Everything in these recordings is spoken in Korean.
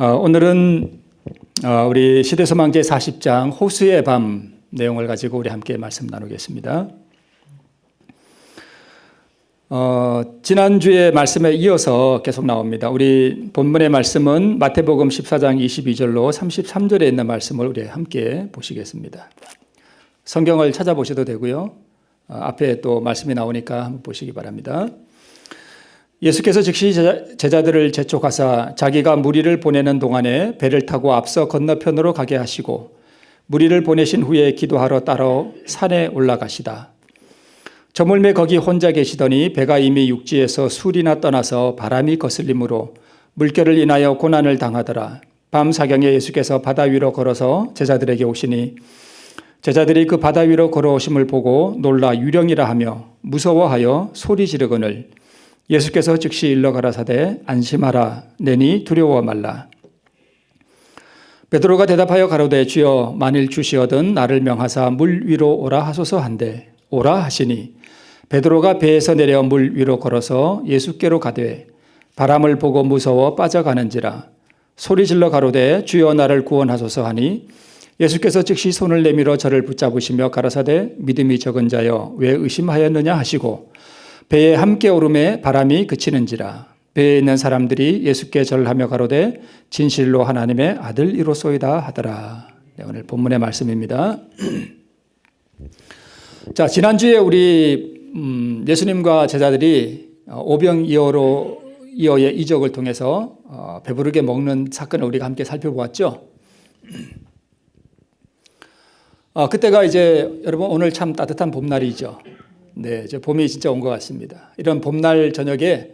오늘은 우리 시대소망 제40장 호수의 밤 내용을 가지고 우리 함께 말씀 나누겠습니다. 지난주의 말씀에 이어서 계속 나옵니다. 우리 본문의 말씀은 마태복음 14장 22절로 33절에 있는 말씀을 우리 함께 보시겠습니다. 성경을 찾아보셔도 되고요. 앞에 또 말씀이 나오니까 한번 보시기 바랍니다. 예수께서 즉시 제자들을 재촉하사 자기가 무리를 보내는 동안에 배를 타고 앞서 건너편으로 가게 하시고 무리를 보내신 후에 기도하러 따로 산에 올라가시다. 저물매 거기 혼자 계시더니 배가 이미 육지에서 술이나 떠나서 바람이 거슬림으로 물결을 인하여 고난을 당하더라. 밤 사경에 예수께서 바다 위로 걸어서 제자들에게 오시니 제자들이 그 바다 위로 걸어오심을 보고 놀라 유령이라 하며 무서워하여 소리 지르거늘 예수께서 즉시 일러 가라사대 안심하라 내니 두려워 말라. 베드로가 대답하여 가로되 주여 만일 주시거든 나를 명하사 물 위로 오라 하소서 한데 오라 하시니 베드로가 배에서 내려 물 위로 걸어서 예수께로 가되 바람을 보고 무서워 빠져가는지라. 소리질러 가로되 주여 나를 구원하소서 하니 예수께서 즉시 손을 내밀어 저를 붙잡으시며 가라사대 믿음이 적은 자여 왜 의심하였느냐 하시고 배에 함께 오름에 바람이 그치는지라. 배에 있는 사람들이 예수께 절하며 가로되 진실로 하나님의 아들이로소이다 하더라. 네, 오늘 본문의 말씀입니다. 자, 지난주에 우리 예수님과 제자들이 오병이어의 이적을 통해서 배부르게 먹는 사건을 우리가 함께 살펴보았죠. 그때가 이제 여러분 오늘 참 따뜻한 봄날이죠. 네, 이제 봄이 진짜 온 것 같습니다. 이런 봄날 저녁에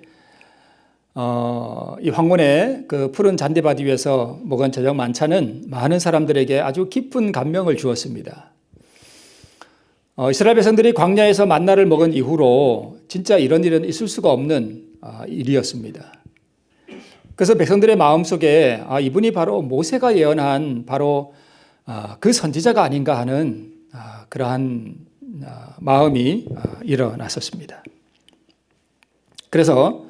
이 황혼의 그 푸른 잔디밭 위에서 먹은 저녁 만찬은 많은 사람들에게 아주 깊은 감명을 주었습니다. 이스라엘 백성들이 광야에서 만나를 먹은 이후로 진짜 이런 일은 있을 수가 없는 일이었습니다. 그래서 백성들의 마음속에 이분이 바로 모세가 예언한 바로 그 선지자가 아닌가 하는 그러한 마음이 일어났었습니다. 그래서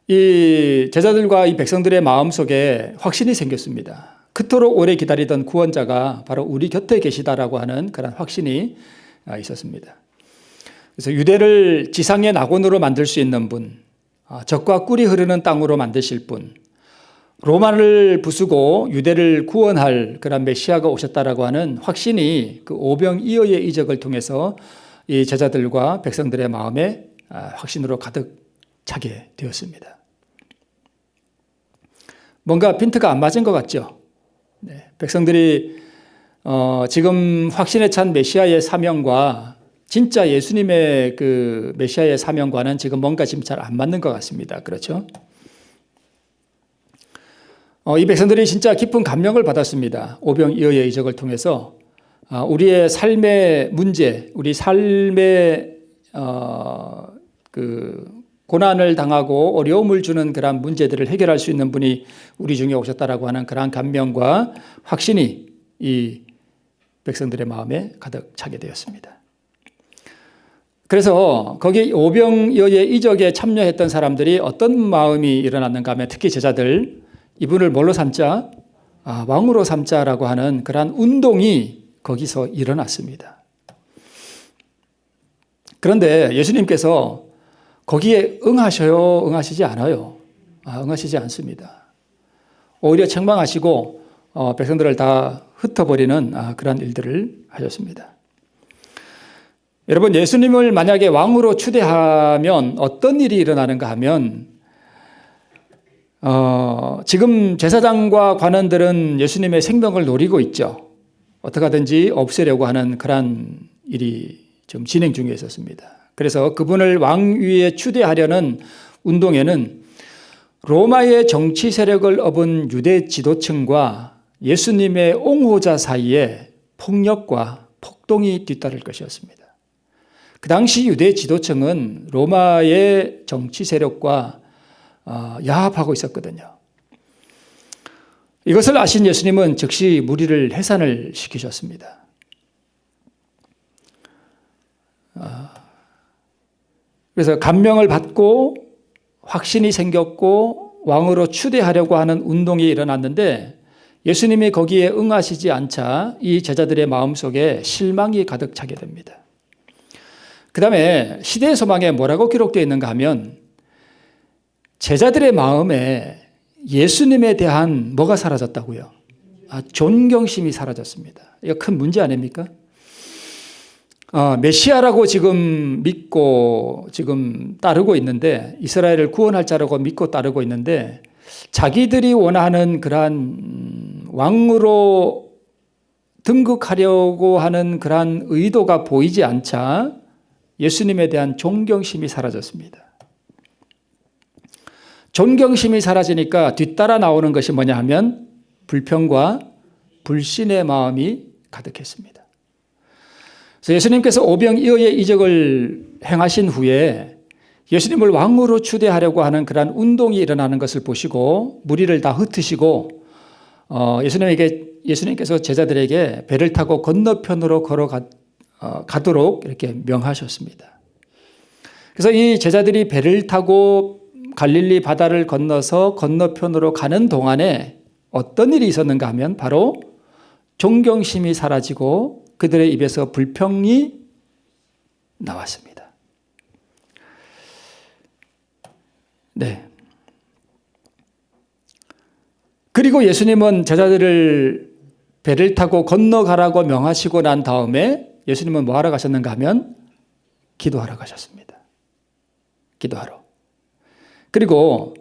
이 제자들과 이 백성들의 마음속에 확신이 생겼습니다. 그토록 오래 기다리던 구원자가 바로 우리 곁에 계시다라고 하는 그런 확신이 있었습니다. 그래서 유대를 지상의 낙원으로 만들 수 있는 분, 젖과 꿀이 흐르는 땅으로 만드실 분, 로마를 부수고 유대를 구원할 그런 메시아가 오셨다라고 하는 확신이 그 오병이어의 이적을 통해서 이 제자들과 백성들의 마음에 확신으로 가득 차게 되었습니다. 뭔가 핀트가 안 맞은 것 같죠? 네, 백성들이 지금 확신에 찬 메시아의 사명과 진짜 예수님의 그 메시아의 사명과는 지금 뭔가 지금 잘 안 맞는 것 같습니다. 그렇죠? 이 백성들이 진짜 깊은 감명을 받았습니다. 오병이어의 이적을 통해서 우리의 삶의 문제, 우리 삶의 그 고난을 당하고 어려움을 주는 그러한 문제들을 해결할 수 있는 분이 우리 중에 오셨다라고 하는 그러한 감명과 확신이 이 백성들의 마음에 가득 차게 되었습니다. 그래서 거기 오병이어의 이적에 참여했던 사람들이 어떤 마음이 일어났는가 하면 특히 제자들 이분을 뭘로 삼자? 왕으로 삼자라고 하는 그러한 운동이 거기서 일어났습니다. 그런데 예수님께서 거기에 응하셔요? 응하시지 않아요? 응하시지 않습니다. 오히려 책망하시고 백성들을 다 흩어버리는 그런 일들을 하셨습니다. 여러분, 예수님을 만약에 왕으로 추대하면 어떤 일이 일어나는가 하면 지금 제사장과 관원들은 예수님의 생명을 노리고 있죠. 어떻게 하든지 없애려고 하는 그런 일이 좀 진행 중에 있었습니다. 그래서 그분을 왕위에 추대하려는 운동에는 로마의 정치 세력을 업은 유대 지도층과 예수님의 옹호자 사이에 폭력과 폭동이 뒤따를 것이었습니다. 그 당시 유대 지도층은 로마의 정치 세력과 야합하고 있었거든요. 이것을 아신 예수님은 즉시 무리를 해산을 시키셨습니다. 그래서 감명을 받고 확신이 생겼고 왕으로 추대하려고 하는 운동이 일어났는데 예수님이 거기에 응하시지 않자 이 제자들의 마음속에 실망이 가득 차게 됩니다. 그 다음에 시대의 소망에 뭐라고 기록되어 있는가 하면 제자들의 마음에 예수님에 대한 뭐가 사라졌다고요? 존경심이 사라졌습니다. 이거 큰 문제 아닙니까? 메시아라고 지금 믿고 지금 따르고 있는데, 이스라엘을 구원할 자라고 믿고 따르고 있는데, 자기들이 원하는 그러한 왕으로 등극하려고 하는 그러한 의도가 보이지 않자 예수님에 대한 존경심이 사라졌습니다. 존경심이 사라지니까 뒤따라 나오는 것이 뭐냐 하면 불평과 불신의 마음이 가득했습니다. 그래서 예수님께서 오병이어의 이적을 행하신 후에 예수님을 왕으로 추대하려고 하는 그러한 운동이 일어나는 것을 보시고 무리를 다 흩으시고 예수님께서 제자들에게 배를 타고 건너편으로 가도록 이렇게 명하셨습니다. 그래서 이 제자들이 배를 타고 갈릴리 바다를 건너서 건너편으로 가는 동안에 어떤 일이 있었는가 하면 바로 존경심이 사라지고 그들의 입에서 불평이 나왔습니다. 네. 그리고 예수님은 제자들을 배를 타고 건너가라고 명하시고 난 다음에 예수님은 뭐 하러 가셨는가 하면 기도하러 가셨습니다. 기도하러. 그리고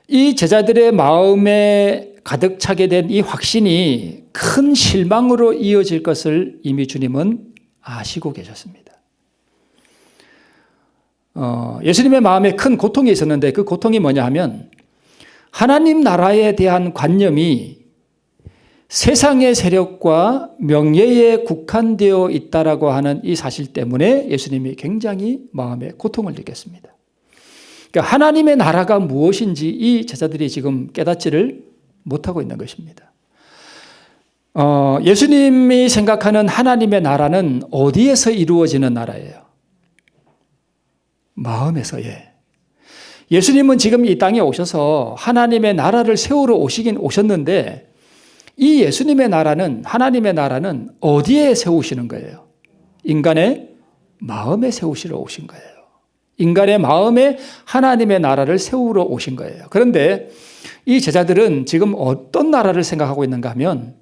이 제자들의 마음에 가득 차게 된 이 확신이 큰 실망으로 이어질 것을 이미 주님은 아시고 계셨습니다. 예수님의 마음에 큰 고통이 있었는데 그 고통이 뭐냐 하면 하나님 나라에 대한 관념이 세상의 세력과 명예에 국한되어 있다라고 하는 이 사실 때문에 예수님이 굉장히 마음에 고통을 느꼈습니다. 그러니까 하나님의 나라가 무엇인지 이 제자들이 지금 깨닫지를 못하고 있는 것입니다. 예수님이 생각하는 하나님의 나라는 어디에서 이루어지는 나라예요? 마음에서. 예수님은 지금 이 땅에 오셔서 하나님의 나라를 세우러 오시긴 오셨는데 이 예수님의 나라는, 하나님의 나라는 어디에 세우시는 거예요? 인간의 마음에 세우시러 오신 거예요. 인간의 마음에 하나님의 나라를 세우러 오신 거예요. 그런데 이 제자들은 지금 어떤 나라를 생각하고 있는가 하면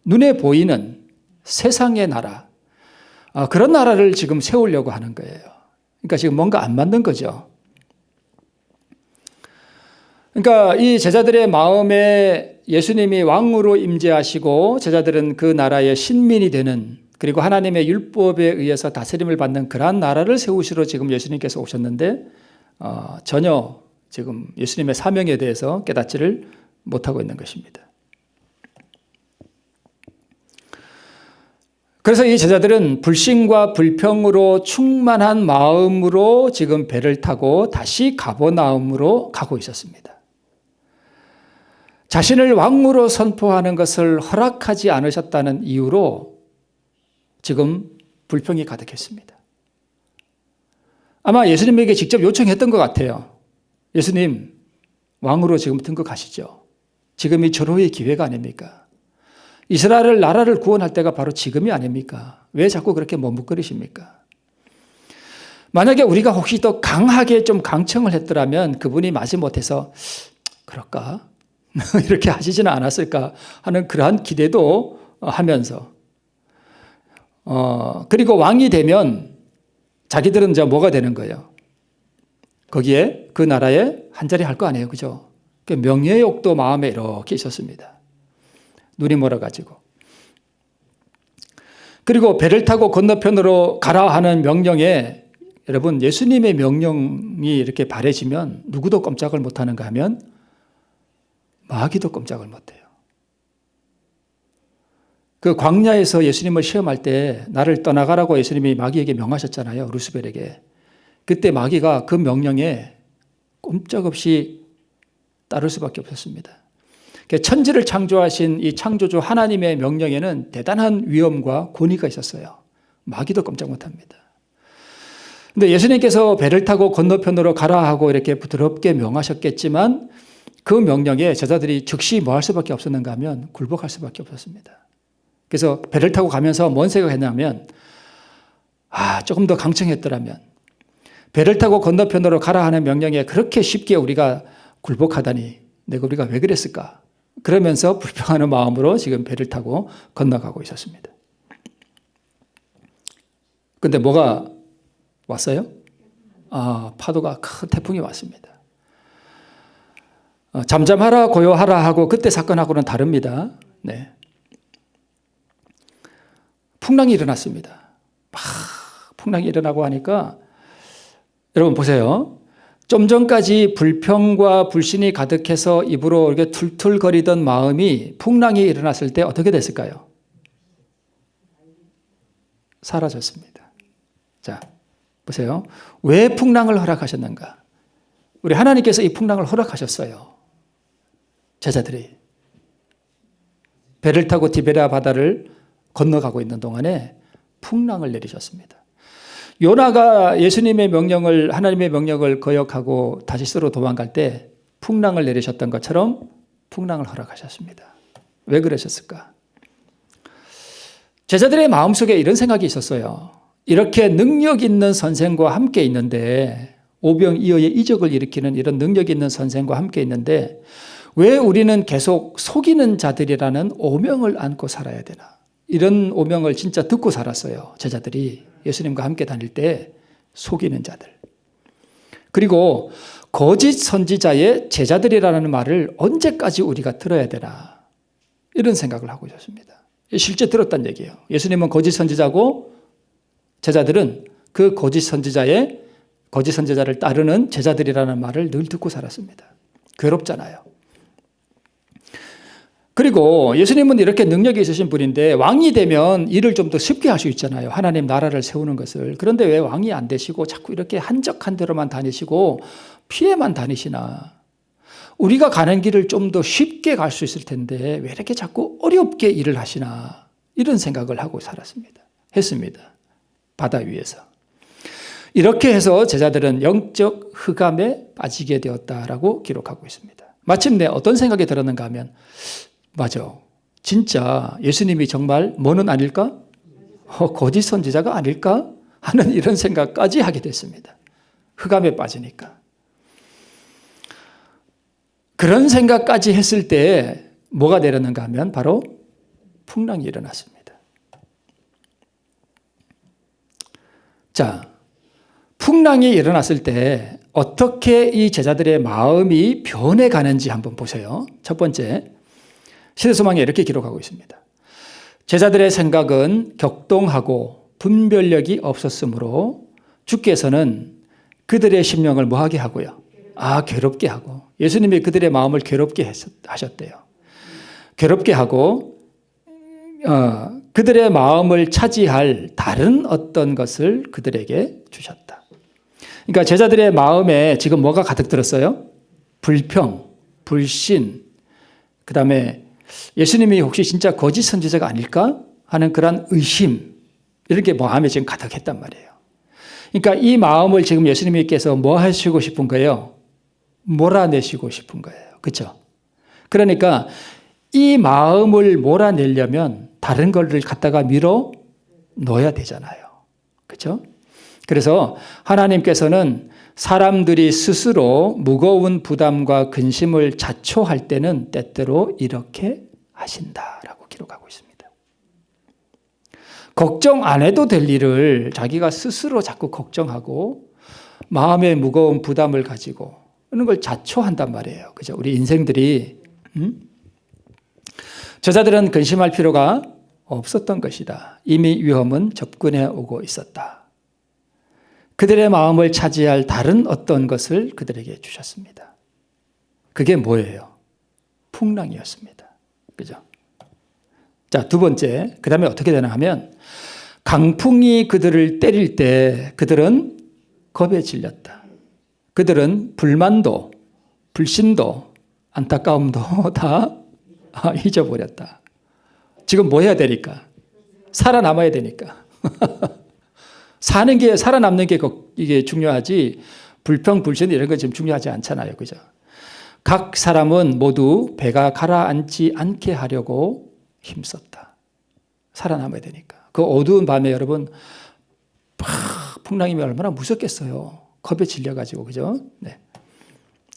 눈에 보이는 세상의 나라, 그런 나라를 지금 세우려고 하는 거예요. 그러니까 지금 뭔가 안 맞는 거죠. 그러니까 이 제자들의 마음에 예수님이 왕으로 임재하시고 제자들은 그 나라의 신민이 되는, 그리고 하나님의 율법에 의해서 다스림을 받는 그러한 나라를 세우시러 지금 예수님께서 오셨는데 전혀 지금 예수님의 사명에 대해서 깨닫지를 못하고 있는 것입니다. 그래서 이 제자들은 불신과 불평으로 충만한 마음으로 지금 배를 타고 다시 가버나움으로 가고 있었습니다. 자신을 왕으로 선포하는 것을 허락하지 않으셨다는 이유로 지금 불평이 가득했습니다. 아마 예수님에게 직접 요청했던 것 같아요. 예수님, 왕으로 지금 등극하시죠. 지금이 절호의 기회가 아닙니까? 이스라엘 나라를 구원할 때가 바로 지금이 아닙니까? 왜 자꾸 그렇게 머뭇거리십니까? 만약에 우리가 혹시 더 강하게 좀 강청을 했더라면 그분이 마지못해서 그럴까? 이렇게 하시지는 않았을까 하는 그러한 기대도 하면서 그리고 왕이 되면 자기들은 이제 뭐가 되는 거예요? 거기에 그 나라에 한 자리 할 거 아니에요, 그죠? 명예욕도 마음에 이렇게 있었습니다. 눈이 멀어가지고. 그리고 배를 타고 건너편으로 가라 하는 명령에, 여러분, 예수님의 명령이 이렇게 발해지면 누구도 꼼짝을 못하는가 하면 마귀도 꼼짝을 못해요. 그 광야에서 예수님을 시험할 때 나를 떠나가라고 예수님이 마귀에게 명하셨잖아요, 루스벨에게. 그때 마귀가 그 명령에 꼼짝없이 따를 수밖에 없었습니다. 천지를 창조하신 이 창조주 하나님의 명령에는 대단한 위엄과 권위가 있었어요. 마귀도 꼼짝 못합니다. 그런데 예수님께서 배를 타고 건너편으로 가라 하고 이렇게 부드럽게 명하셨겠지만 그 명령에 제자들이 즉시 뭐 할 수밖에 없었는가 하면 굴복할 수밖에 없었습니다. 그래서 배를 타고 가면서 뭔 생각했냐면 조금 더 강청했더라면 배를 타고 건너편으로 가라 하는 명령에 그렇게 쉽게 우리가 굴복하다니 우리가 왜 그랬을까? 그러면서 불평하는 마음으로 지금 배를 타고 건너가고 있었습니다. 근데 뭐가 왔어요? 파도가 큰 태풍이 왔습니다. 잠잠하라 고요하라 하고 그때 사건하고는 다릅니다. 네. 풍랑이 일어났습니다. 풍랑이 일어나고 하니까 여러분 보세요. 좀 전까지 불평과 불신이 가득해서 입으로 이렇게 툴툴거리던 마음이 풍랑이 일어났을 때 어떻게 됐을까요? 사라졌습니다. 자, 보세요. 왜 풍랑을 허락하셨는가? 우리 하나님께서 이 풍랑을 허락하셨어요. 제자들이 배를 타고 디베랴 바다를 건너가고 있는 동안에 풍랑을 내리셨습니다. 요나가 예수님의 명령을, 하나님의 명령을 거역하고 다시스로 도망갈 때 풍랑을 내리셨던 것처럼 풍랑을 허락하셨습니다. 왜 그러셨을까? 제자들의 마음속에 이런 생각이 있었어요. 이렇게 능력 있는 선생과 함께 있는데, 오병이어의 이적을 일으키는 이런 능력 있는 선생과 함께 있는데 왜 우리는 계속 속이는 자들이라는 오명을 안고 살아야 되나? 이런 오명을 진짜 듣고 살았어요. 제자들이 예수님과 함께 다닐 때 속이는 자들. 그리고 거짓 선지자의 제자들이라는 말을 언제까지 우리가 들어야 되나? 이런 생각을 하고 있었습니다. 실제 들었단 얘기예요. 예수님은 거짓 선지자고 제자들은 그 거짓 선지자를 따르는 제자들이라는 말을 늘 듣고 살았습니다. 괴롭잖아요. 그리고 예수님은 이렇게 능력이 있으신 분인데 왕이 되면 일을 좀 더 쉽게 할 수 있잖아요. 하나님 나라를 세우는 것을. 그런데 왜 왕이 안 되시고 자꾸 이렇게 한적한 데로만 다니시고 피해만 다니시나. 우리가 가는 길을 좀 더 쉽게 갈 수 있을 텐데 왜 이렇게 자꾸 어렵게 일을 하시나. 이런 생각을 하고 살았습니다. 했습니다. 바다 위에서. 이렇게 해서 제자들은 영적 흑암에 빠지게 되었다라고 기록하고 있습니다. 마침내 어떤 생각이 들었는가 하면 맞아. 진짜 예수님이 정말 뭐는 아닐까? 거짓 선지자가 아닐까? 하는 이런 생각까지 하게 됐습니다. 흑암에 빠지니까. 그런 생각까지 했을 때 뭐가 내렸는가 하면 바로 풍랑이 일어났습니다. 자, 풍랑이 일어났을 때 어떻게 이 제자들의 마음이 변해가는지 한번 보세요. 첫 번째, 시대소망에 이렇게 기록하고 있습니다. 제자들의 생각은 격동하고 분별력이 없었으므로 주께서는 그들의 심령을 뭐하게 하고요? 괴롭게 하고. 예수님이 그들의 마음을 괴롭게 하셨대요. 괴롭게 하고 그들의 마음을 차지할 다른 어떤 것을 그들에게 주셨다. 그러니까 제자들의 마음에 지금 뭐가 가득 들었어요? 불평, 불신, 그 다음에 예수님이 혹시 진짜 거짓 선지자가 아닐까 하는 그런 의심, 이런 게 마음에 지금 가득했단 말이에요. 그러니까 이 마음을 지금 예수님께서 뭐 하시고 싶은 거예요? 몰아내시고 싶은 거예요. 그렇죠? 그러니까 이 마음을 몰아내려면 다른 것을 갖다가 밀어 넣어야 되잖아요. 그렇죠? 그래서 하나님께서는 사람들이 스스로 무거운 부담과 근심을 자초할 때는 때때로 이렇게 하신다라고 기록하고 있습니다. 걱정 안 해도 될 일을 자기가 스스로 자꾸 걱정하고 마음의 무거운 부담을 가지고 이런 걸 자초한단 말이에요. 그죠? 우리 인생들이 제자들은 근심할 필요가 없었던 것이다. 이미 위험은 접근해 오고 있었다. 그들의 마음을 차지할 다른 어떤 것을 그들에게 주셨습니다. 그게 뭐예요? 풍랑이었습니다. 그죠? 자, 두 번째, 그 다음에 어떻게 되나 하면 강풍이 그들을 때릴 때 그들은 겁에 질렸다. 그들은 불만도, 불신도, 안타까움도 다 잊어버렸다. 지금 뭐 해야 되니까? 살아남아야 되니까. 살아남는 게 이게 중요하지, 불평, 불신 이런 건 지금 중요하지 않잖아요. 그죠? 각 사람은 모두 배가 가라앉지 않게 하려고 힘썼다. 살아남아야 되니까. 그 어두운 밤에 여러분 풍랑이면 얼마나 무섭겠어요. 겁에 질려가지고, 그죠? 네.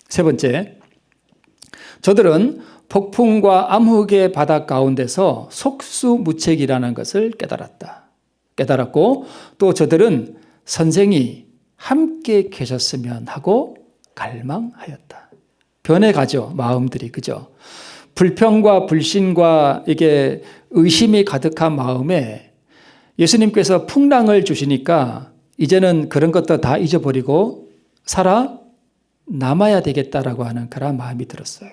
세 번째, 저들은 폭풍과 암흑의 바다 가운데서 속수무책이라는 것을 깨달았고, 또 저들은 선생이 함께 계셨으면 하고 갈망하였다. 변해가죠, 마음들이, 그죠? 불평과 불신과 이게 의심이 가득한 마음에 예수님께서 풍랑을 주시니까 이제는 그런 것도 다 잊어버리고 살아남아야 되겠다라고 하는 그런 마음이 들었어요.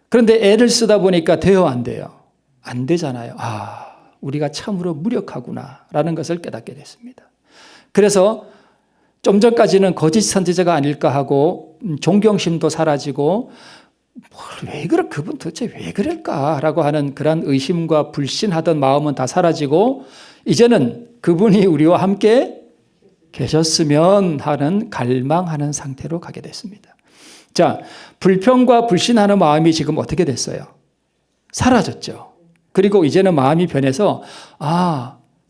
그런데 애를 쓰다 보니까 돼요, 안 돼요? 안 되잖아요. 우리가 참으로 무력하구나라는 것을 깨닫게 됐습니다. 그래서 좀 전까지는 거짓 선지자가 아닐까 하고 존경심도 사라지고 그분 도대체 왜 그럴까라고 하는 그런 의심과 불신하던 마음은 다 사라지고 이제는 그분이 우리와 함께 계셨으면 하는 갈망하는 상태로 가게 됐습니다. 자, 불평과 불신하는 마음이 지금 어떻게 됐어요? 사라졌죠. 그리고 이제는 마음이 변해서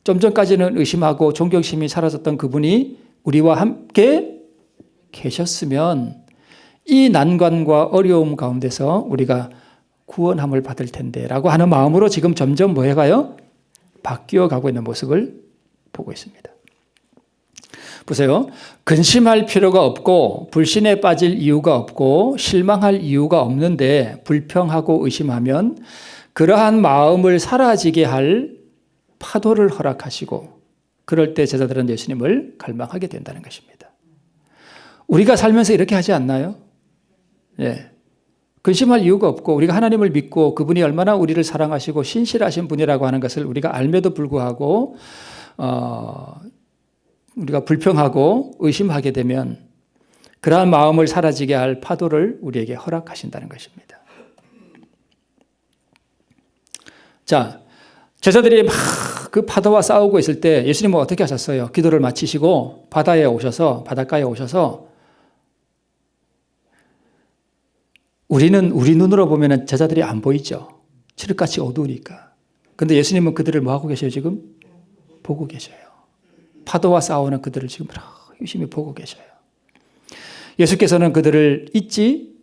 좀 전까지는 의심하고 존경심이 사라졌던 그분이 우리와 함께 계셨으면 이 난관과 어려움 가운데서 우리가 구원함을 받을 텐데 라고 하는 마음으로 지금 점점 뭐 해가요? 바뀌어 가고 있는 모습을 보고 있습니다. 보세요. 근심할 필요가 없고 불신에 빠질 이유가 없고 실망할 이유가 없는데 불평하고 의심하면 그러한 마음을 사라지게 할 파도를 허락하시고 그럴 때 제자들은 예수님을 갈망하게 된다는 것입니다. 우리가 살면서 이렇게 하지 않나요? 예. 근심할 이유가 없고 우리가 하나님을 믿고 그분이 얼마나 우리를 사랑하시고 신실하신 분이라고 하는 것을 우리가 알매도 불구하고 우리가 불평하고 의심하게 되면 그러한 마음을 사라지게 할 파도를 우리에게 허락하신다는 것입니다. 자, 제자들이 막 그 파도와 싸우고 있을 때 예수님은 어떻게 하셨어요? 기도를 마치시고 바다가에 오셔서 우리는 우리 눈으로 보면 제자들이 안 보이죠. 칠흑같이 어두우니까. 그런데 예수님은 그들을 뭐 하고 계셔요 지금? 보고 계셔요. 파도와 싸우는 그들을 지금 유심히 보고 계셔요. 예수께서는 그들을 잊지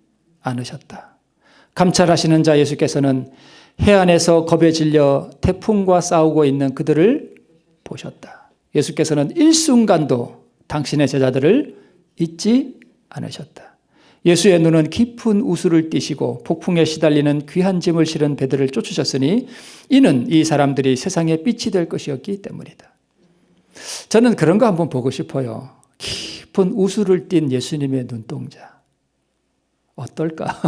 않으셨다. 감찰하시는 자 예수께서는 해안에서 겁에 질려 태풍과 싸우고 있는 그들을 보셨다. 예수께서는 일순간도 당신의 제자들을 잊지 않으셨다. 예수의 눈은 깊은 우수를 띠시고 폭풍에 시달리는 귀한 짐을 실은 배들을 쫓으셨으니 이는 이 사람들이 세상의 빛이 될 것이었기 때문이다. 저는 그런 거 한번 보고 싶어요. 깊은 우수를 띤 예수님의 눈동자. 어떨까?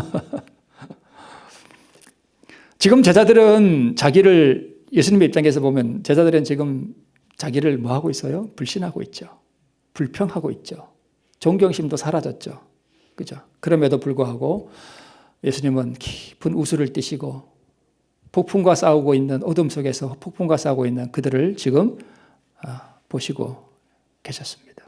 지금 제자들은 자기를 예수님의 입장에서 보면 제자들은 지금 자기를 뭐 하고 있어요? 불신하고 있죠. 불평하고 있죠. 존경심도 사라졌죠. 그죠? 그럼에도 불구하고 예수님은 깊은 우수를 띠시고 폭풍과 싸우고 있는 어둠 속에서 폭풍과 싸우고 있는 그들을 지금 보시고 계셨습니다.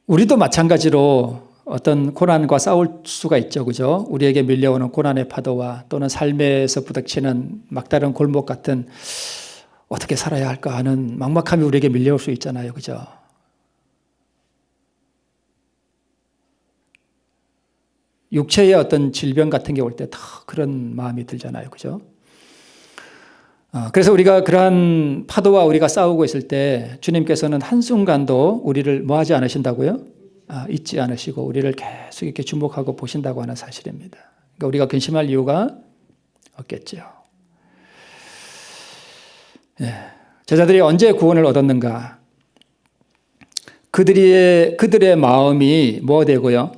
우리도 마찬가지로 어떤 고난과 싸울 수가 있죠. 그죠? 우리에게 밀려오는 고난의 파도와 또는 삶에서 부닥치는 막다른 골목 같은 어떻게 살아야 할까 하는 막막함이 우리에게 밀려올 수 있잖아요. 그죠? 육체의 어떤 질병 같은 게 올 때 다 그런 마음이 들잖아요. 그죠? 그래서 우리가 그러한 파도와 우리가 싸우고 있을 때 주님께서는 한순간도 우리를 뭐 하지 않으신다고요? 잊지 않으시고 우리를 계속 이렇게 주목하고 보신다고 하는 사실입니다. 그러니까 우리가 근심할 이유가 없겠죠. 예. 제자들이 언제 구원을 얻었는가? 그들의 마음이 뭐 되고요?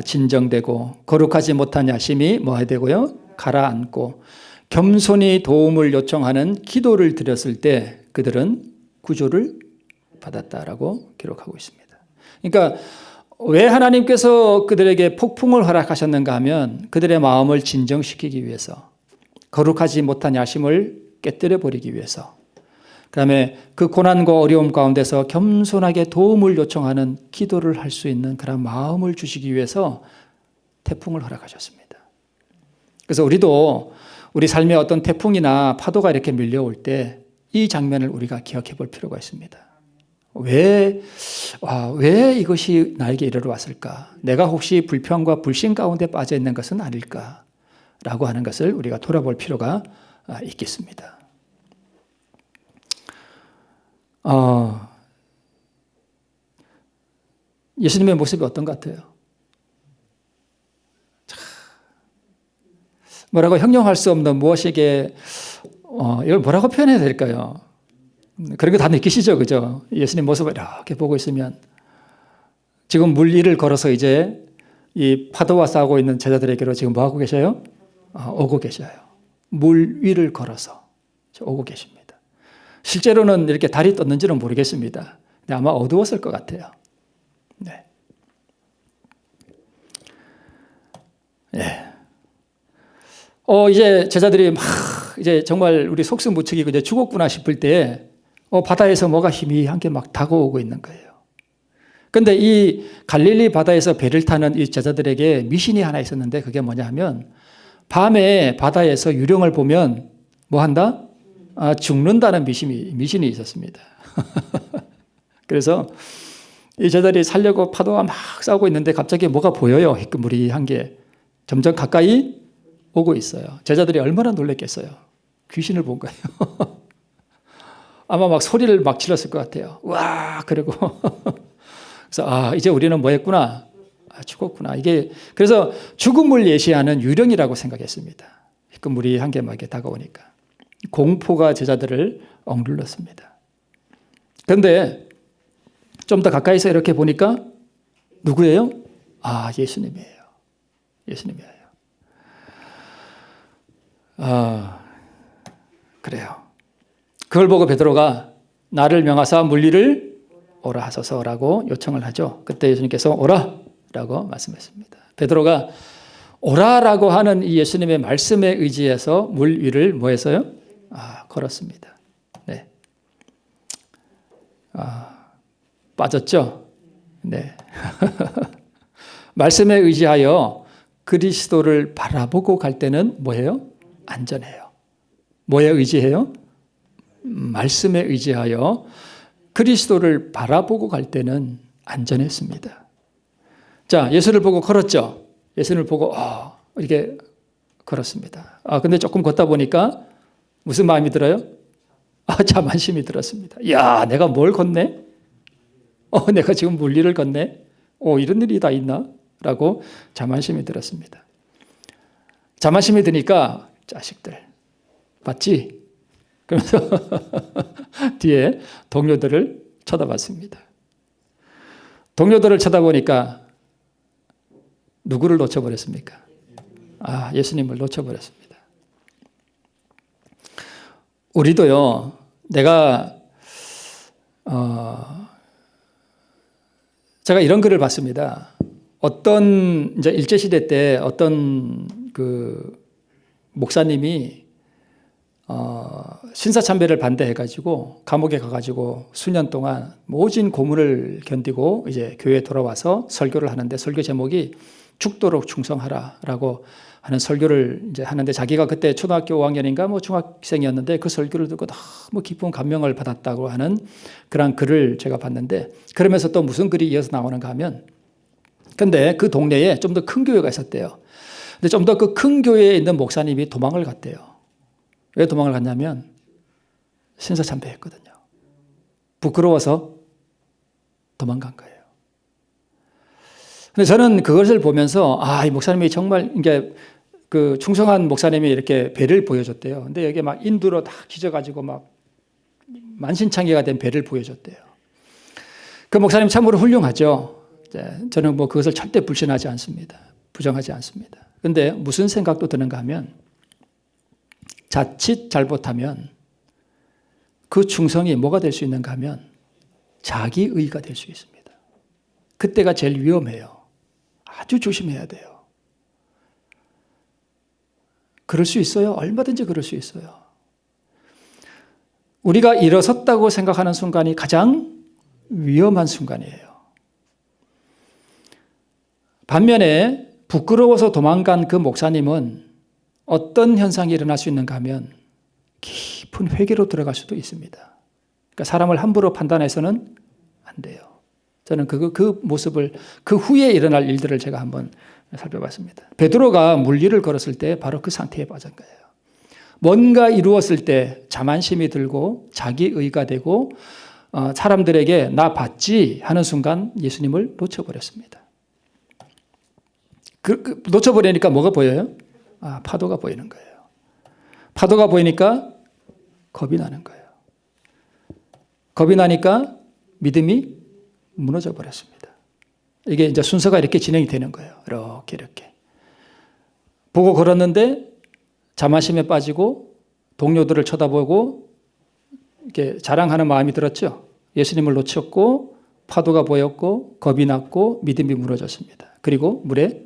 진정되고 거룩하지 못한 야심이 뭐 되고요? 가라앉고 겸손히 도움을 요청하는 기도를 드렸을 때 그들은 구조를 받았다라고 기록하고 있습니다. 그러니까 왜 하나님께서 그들에게 폭풍을 허락하셨는가 하면 그들의 마음을 진정시키기 위해서 거룩하지 못한 야심을 깨뜨려 버리기 위해서 그다음에 그 고난과 어려움 가운데서 겸손하게 도움을 요청하는 기도를 할 수 있는 그런 마음을 주시기 위해서 태풍을 허락하셨습니다. 그래서 우리도 우리 삶에 어떤 태풍이나 파도가 이렇게 밀려올 때 이 장면을 우리가 기억해 볼 필요가 있습니다. 왜 이것이 나에게 이르러 왔을까? 내가 혹시 불평과 불신 가운데 빠져 있는 것은 아닐까? 라고 하는 것을 우리가 돌아볼 필요가 있겠습니다. 예수님의 모습이 어떤 것 같아요? 뭐라고 형용할 수 없는 무엇이게 이걸 뭐라고 표현해야 될까요? 그런 거 다 느끼시죠, 그죠? 예수님 모습을 이렇게 보고 있으면 지금 물 위를 걸어서 이제 이 파도와 싸우고 있는 제자들에게로 지금 뭐 하고 계셔요? 오고 계셔요. 물 위를 걸어서 오고 계십니다. 실제로는 이렇게 달이 떴는지는 모르겠습니다. 근데 아마 어두웠을 것 같아요. 네. 예. 이제 제자들이 막 이제 정말 우리 속수무책이고 이제 죽었구나 싶을 때 바다에서 뭐가 희미하게 막 다가오고 있는 거예요. 근데 이 갈릴리 바다에서 배를 타는 이 제자들에게 미신이 하나 있었는데 그게 뭐냐 하면 밤에 바다에서 유령을 보면 뭐 한다? 죽는다는 미신이 있었습니다. 그래서 이 제자들이 살려고 파도가 막 싸우고 있는데 갑자기 뭐가 보여요. 물이 한 게 점점 가까이 오고 있어요. 제자들이 얼마나 놀랐겠어요. 귀신을 본 거예요. 아마 막 소리를 막 질렀을 것 같아요. 와, 그리고 그래서 이제 우리는 뭐 했구나? 죽었구나. 이게 그래서 죽음을 예시하는 유령이라고 생각했습니다. 그 물이 한 개막에 다가오니까 공포가 제자들을 억눌렀습니다. 그런데 좀 더 가까이서 이렇게 보니까 누구예요? 예수님이에요. 예수님이에요. 그래요. 그걸 보고 베드로가 나를 명하사 물 위를 오라 하소서라고 요청을 하죠. 그때 예수님께서 오라라고 말씀했습니다. 베드로가 오라라고 하는 이 예수님의 말씀에 의지해서 물 위를 뭐 했어요? 걸었습니다. 네. 빠졌죠? 네. 말씀에 의지하여 그리스도를 바라보고 갈 때는 뭐예요? 안전해요. 뭐에 의지해요? 말씀에 의지하여 그리스도를 바라보고 갈 때는 안전했습니다. 자, 예수를 보고 걸었죠. 예수를 보고 이렇게 걸었습니다. 근데 조금 걷다 보니까 무슨 마음이 들어요? 자만심이 들었습니다. 야, 내가 뭘 걷네? 내가 지금 물리를 걷네? 이런 일이 다 있나? 라고 자만심이 들었습니다. 자만심이 드니까 자식들 봤지? 그러면서 뒤에 동료들을 쳐다봤습니다. 동료들을 쳐다보니까 누구를 놓쳐버렸습니까? 예수님을 놓쳐버렸습니다. 우리도요, 제가 이런 글을 봤습니다. 어떤 이제 일제시대 때 어떤 그 목사님이 신사참배를 반대해가지고 감옥에 가가지고 수년 동안 모진 고문을 견디고 이제 교회에 돌아와서 설교를 하는데 설교 제목이 죽도록 충성하라라고 하는 설교를 이제 하는데 자기가 그때 초등학교 5학년인가 뭐 중학생이었는데 그 설교를 듣고 너무 깊은 감명을 받았다고 하는 그런 글을 제가 봤는데 그러면서 또 무슨 글이 이어서 나오는가 하면 근데 그 동네에 좀 더 큰 교회가 있었대요. 근데 좀 더 그 큰 교회에 있는 목사님이 도망을 갔대요. 왜 도망을 갔냐면 신사참배했거든요. 부끄러워서 도망간 거예요. 근데 저는 그것을 보면서 이 목사님이 정말 이게 그 충성한 목사님이 이렇게 배를 보여줬대요. 근데 여기 막 인두로 다 기져가지고 막 만신창이가 된 배를 보여줬대요. 그 목사님 참으로 훌륭하죠. 저는 뭐 그것을 절대 불신하지 않습니다. 부정하지 않습니다. 근데 무슨 생각도 드는가 하면 자칫 잘못하면 그 충성이 뭐가 될 수 있는가 하면 자기의가 될 수 있습니다. 그때가 제일 위험해요. 아주 조심해야 돼요. 그럴 수 있어요. 얼마든지 그럴 수 있어요. 우리가 일어섰다고 생각하는 순간이 가장 위험한 순간이에요. 반면에 부끄러워서 도망간 그 목사님은 어떤 현상이 일어날 수 있는가 하면 깊은 회개로 들어갈 수도 있습니다. 그러니까 사람을 함부로 판단해서는 안 돼요. 저는 그 모습을, 그 후에 일어날 일들을 제가 한번 살펴봤습니다. 베드로가 물 위를 걸었을 때 바로 그 상태에 빠진 거예요. 뭔가 이루었을 때 자만심이 들고 자기의가 되고 사람들에게 나 봤지 하는 순간 예수님을 놓쳐버렸습니다. 놓쳐버리니까 뭐가 보여요? 파도가 보이는 거예요. 파도가 보이니까 겁이 나는 거예요. 겁이 나니까 믿음이 무너져 버렸습니다. 이게 이제 순서가 이렇게 진행이 되는 거예요. 이렇게. 보고 걸었는데 자만심에 빠지고 동료들을 쳐다보고 이렇게 자랑하는 마음이 들었죠. 예수님을 놓쳤고 파도가 보였고 겁이 났고 믿음이 무너졌습니다. 그리고 물에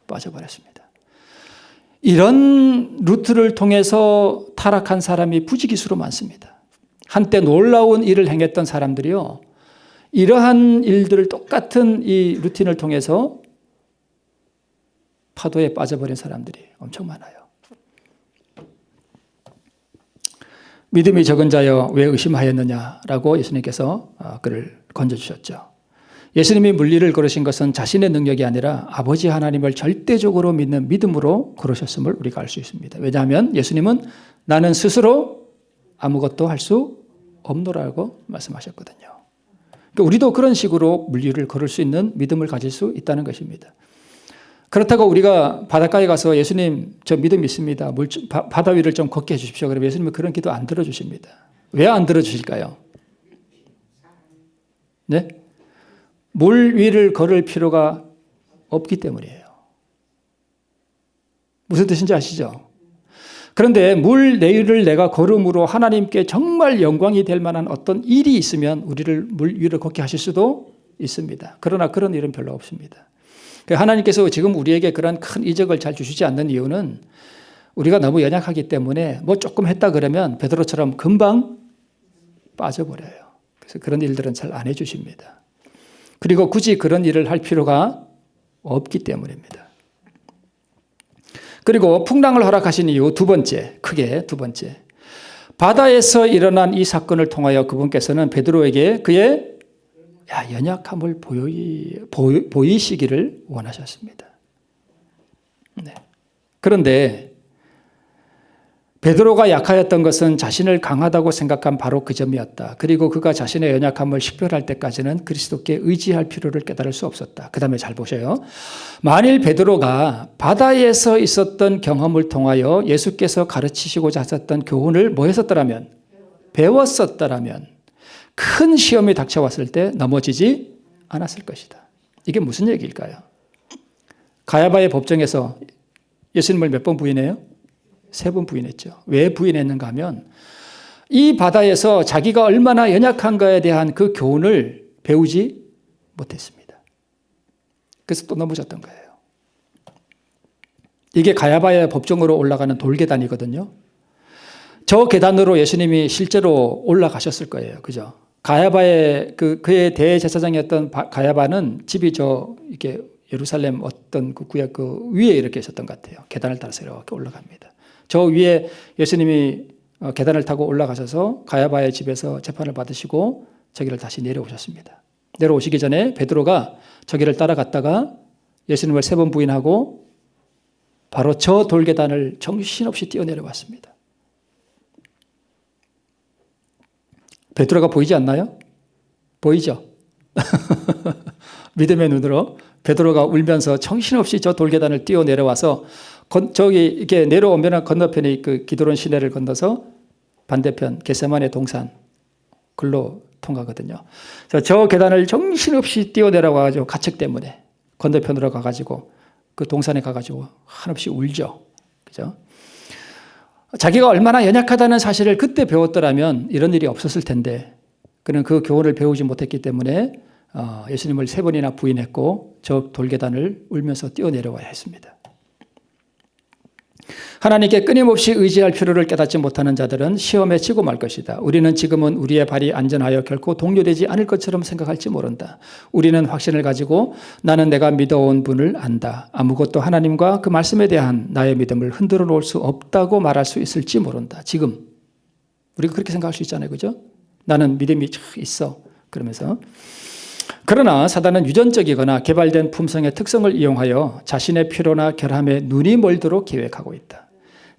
빠져버렸습니다. 이런 루트를 통해서 타락한 사람이 부지기수로 많습니다. 한때 놀라운 일을 행했던 사람들이요, 이러한 일들을 똑같은 이 루틴을 통해서 파도에 빠져버린 사람들이 엄청 많아요. 믿음이 적은 자여 왜 의심하였느냐라고 예수님께서 그를 건져주셨죠. 예수님이 물리를 걸으신 것은 자신의 능력이 아니라 아버지 하나님을 절대적으로 믿는 믿음으로 걸으셨음을 우리가 알 수 있습니다. 왜냐하면 예수님은 나는 스스로 아무것도 할 수 없노라고 말씀하셨거든요. 그러니까 우리도 그런 식으로 물리를 걸을 수 있는 믿음을 가질 수 있다는 것입니다. 그렇다고 우리가 바닷가에 가서 예수님 저 믿음 있습니다. 바다 위를 좀 걷게 해주십시오. 그러면 예수님은 그런 기도 안 들어주십니다. 왜 안 들어주실까요? 네? 물 위를 걸을 필요가 없기 때문이에요. 무슨 뜻인지 아시죠? 그런데 물 내를 내가 걸음으로 하나님께 정말 영광이 될 만한 어떤 일이 있으면 우리를 물 위를 걷게 하실 수도 있습니다. 그러나 그런 일은 별로 없습니다. 하나님께서 지금 우리에게 그런 큰 이적을 잘 주시지 않는 이유는 우리가 너무 연약하기 때문에 뭐 조금 했다 그러면 베드로처럼 금방 빠져버려요. 그래서 그런 일들은 잘 안 해주십니다. 그리고 굳이 그런 일을 할 필요가 없기 때문입니다. 그리고 풍랑을 허락하신 이유 크게 두 번째. 바다에서 일어난 이 사건을 통하여 그분께서는 베드로에게 그의 연약함을 보이시기를 원하셨습니다. 네. 그런데 베드로가 약하였던 것은 자신을 강하다고 생각한 바로 그 점이었다. 그리고 그가 자신의 연약함을 식별할 때까지는 그리스도께 의지할 필요를 깨달을 수 없었다. 그 다음에 잘 보셔요. 만일 베드로가 바다에서 있었던 경험을 통하여 예수께서 가르치시고자 하셨던 교훈을 뭐 했었더라면? 배웠었더라면 큰 시험이 닥쳐왔을 때 넘어지지 않았을 것이다. 이게 무슨 얘기일까요? 가야바의 법정에서 예수님을 몇 번 부인해요? 3번 부인했죠. 왜 부인했는가 하면 이 바다에서 자기가 얼마나 연약한가에 대한 그 교훈을 배우지 못했습니다. 그래서 또 넘어졌던 거예요. 이게 가야바의 법정으로 올라가는 돌계단이거든요. 저 계단으로 예수님이 실제로 올라가셨을 거예요. 그죠? 가야바의 그의 대제사장이었던 가야바는 집이 이렇게 예루살렘 어떤 그 구역 그 위에 이렇게 있었던 것 같아요. 계단을 따라서 이렇게 올라갑니다. 저 위에 예수님이 계단을 타고 올라가셔서 가야바의 집에서 재판을 받으시고 저기를 다시 내려오셨습니다. 내려오시기 전에 베드로가 저기를 따라갔다가 예수님을 3번 부인하고 바로 저 돌계단을 정신없이 뛰어내려왔습니다. 베드로가 보이지 않나요? 보이죠? 믿음의 눈으로 베드로가 울면서 정신없이 저 돌계단을 뛰어내려와서 저기 이렇게 내려오면 건너편에 그 기드론 시내를 건너서 반대편 겟세마네 동산 글로 통하거든요. 저 계단을 정신없이 뛰어내려와가지고 가책 때문에 건너편으로 가가지고 그 동산에 가가지고 한없이 울죠. 그죠? 자기가 얼마나 연약하다는 사실을 그때 배웠더라면 이런 일이 없었을 텐데 그는 그 교훈을 배우지 못했기 때문에 예수님을 3번이나 부인했고 저 돌계단을 울면서 뛰어내려와야 했습니다. 하나님께 끊임없이 의지할 필요를 깨닫지 못하는 자들은 시험에 지고 말 것이다. 우리는 지금은 우리의 발이 안전하여 결코 동요되지 않을 것처럼 생각할지 모른다. 우리는 확신을 가지고 나는 내가 믿어온 분을 안다. 아무것도 하나님과 그 말씀에 대한 나의 믿음을 흔들어 놓을 수 없다고 말할 수 있을지 모른다. 지금 우리가 그렇게 생각할 수 있잖아요. 그죠? 나는 믿음이 있어. 그러면서 그러나 사단은 유전적이거나 개발된 품성의 특성을 이용하여 자신의 필요나 결함에 눈이 멀도록 계획하고 있다.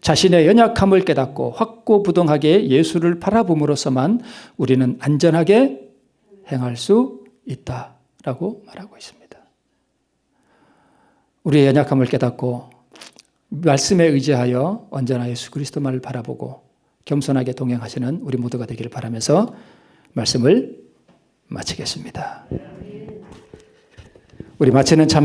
자신의 연약함을 깨닫고 확고부동하게 예수를 바라봄으로써만 우리는 안전하게 행할 수 있다라고 말하고 있습니다. 우리의 연약함을 깨닫고 말씀에 의지하여 언제나 예수 그리스도만을 바라보고 겸손하게 동행하시는 우리 모두가 되기를 바라면서 말씀을 마치겠습니다. 우리 마치는 참